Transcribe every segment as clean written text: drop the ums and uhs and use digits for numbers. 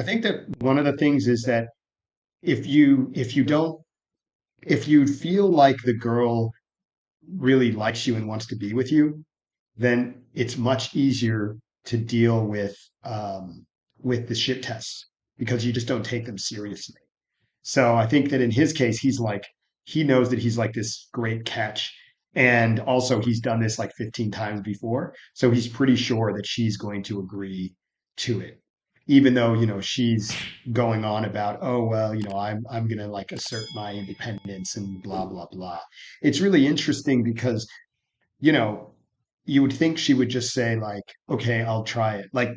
I think that one of the things is that if you don't if you feel like the girl really likes you and wants to be with you, then it's much easier to deal with the shit tests because you just don't take them seriously. So I think that in his case, he knows that he's like this great catch. And also he's done this like 15 times before. So he's pretty sure that she's going to agree to it. Even though, she's going on about, oh well, I'm gonna like assert my independence and blah blah blah. It's really interesting because you know, you would think she would just say like, "Okay, I'll try it." Like,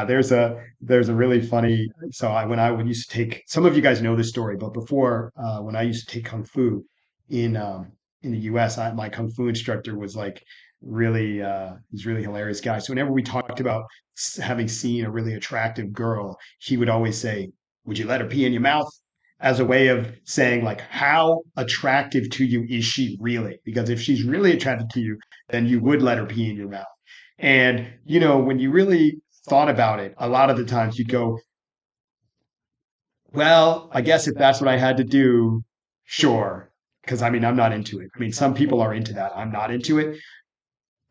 there's a really funny. So when I would used to take, some of you guys know this story, but before when I used to take kung fu in the U.S., my kung fu instructor was like he's a really hilarious guy. So whenever we talked about having seen a really attractive girl, he would always say, "Would you let her pee in your mouth?" As a way of saying like how attractive to you is she really, because if she's really attracted to you then you would let her pee in your mouth. And when you really thought about it, a lot of the times you go, well, I guess if that's what I had to do, sure, because I mean I'm not into it. I mean some people are into that, I'm not into it.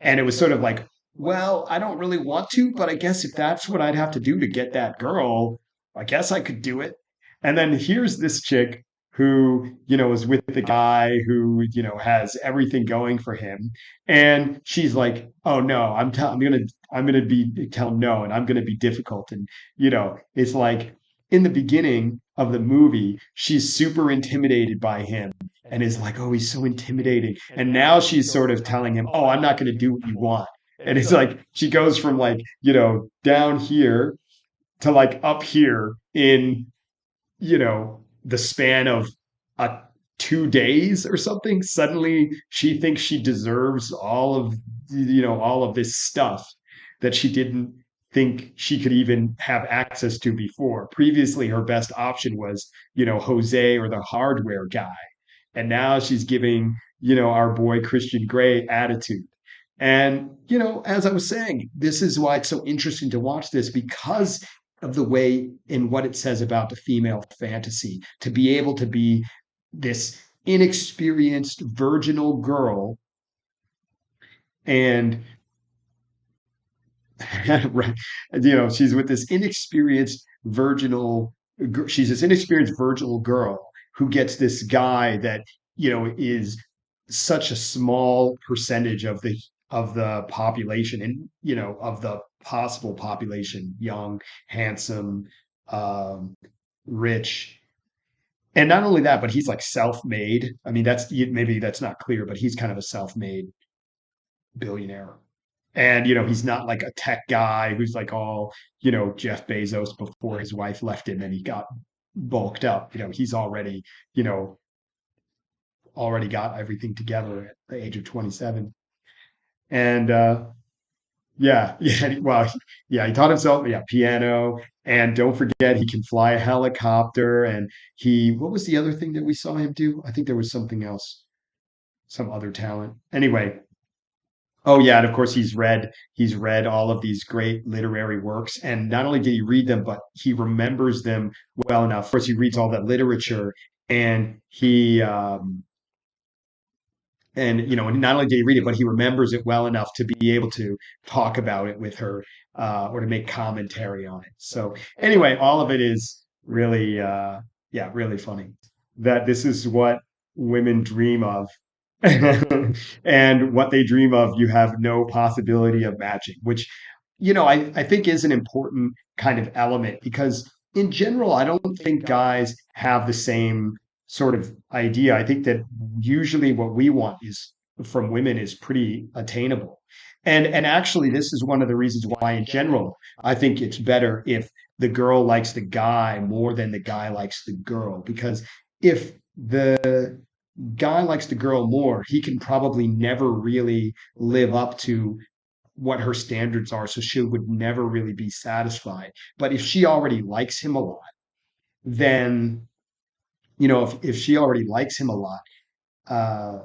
And it was sort of like, well, I don't really want to, but I guess if that's what I'd have to do to get that girl, I guess I could do it. And then here's this chick who, is with the guy who, has everything going for him. And she's like, oh no, I'm gonna be tell no, and I'm gonna be difficult. And, it's like in the beginning of the movie, she's super intimidated by him and is like, oh, he's so intimidating. And now she's sort of telling him, oh, I'm not going to do what you want. And it's like she goes from like, down here to like up here in, the span of uh, 2 days or something. Suddenly she thinks she deserves all of this stuff that she didn't think she could even have access to before. Previously, her best option was, Jose or the hardware guy, and now she's giving our boy Christian Grey attitude. And as I was saying, this is why it's so interesting to watch this, because of the way in what it says about the female fantasy, to be able to be this inexperienced virginal girl and right, she's with this inexperienced virginal she's this inexperienced virginal girl who gets this guy that is such a small percentage of the population, and of the possible population, young, handsome, um rich. And not only that, but he's like self-made. I mean, maybe that's not clear, but he's kind of a self-made billionaire. And he's not like a tech guy who's like all, Jeff Bezos before his wife left him and he got bulked up. He's you know, already got everything together at the age of 27. And yeah, yeah, well, yeah, he taught himself, yeah, piano. And don't forget, he can fly a helicopter. And what was the other thing that we saw him do? I think there was something else, some other talent. Anyway, oh yeah, and of course he's read all of these great literary works, and not only did he read them, but he remembers them well enough. Of course, he reads all that literature, and and not only did he read it, but he remembers it well enough to be able to talk about it with her, or to make commentary on it. So anyway, all of it is really, yeah, really funny. That this is what women dream of. And what they dream of, you have no possibility of matching, which, I think is an important kind of element, because in general, I don't think guys have the same sort of idea. I think that usually what we want is from women is pretty attainable. And actually this is one of the reasons why in general I think it's better if the girl likes the guy more than the guy likes the girl, because if the guy likes the girl more, he can probably never really live up to what her standards are. So she would never really be satisfied. But if she already likes him a lot, then, if she already likes him a lot, uh,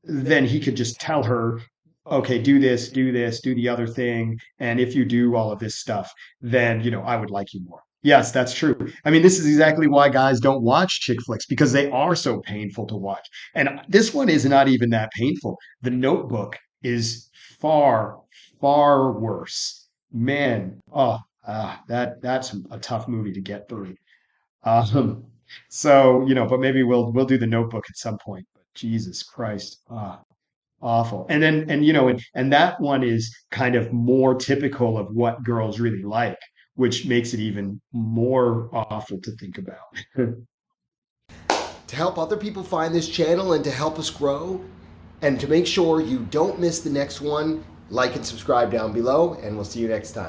then he could just tell her, okay, do this, do the other thing. And if you do all of this stuff, then, I would like you more. Yes, that's true. I mean, this is exactly why guys don't watch chick flicks because they are so painful to watch. And this one is not even that painful. The Notebook is far, far worse. Man, that's a tough movie to get through. Um, so but maybe we'll do the Notebook at some point. But Jesus Christ, awful. And then and that one is kind of more typical of what girls really like, which makes it even more awful to think about. To help other people find this channel and to help us grow, and to make sure you don't miss the next one, like and subscribe down below, and we'll see you next time.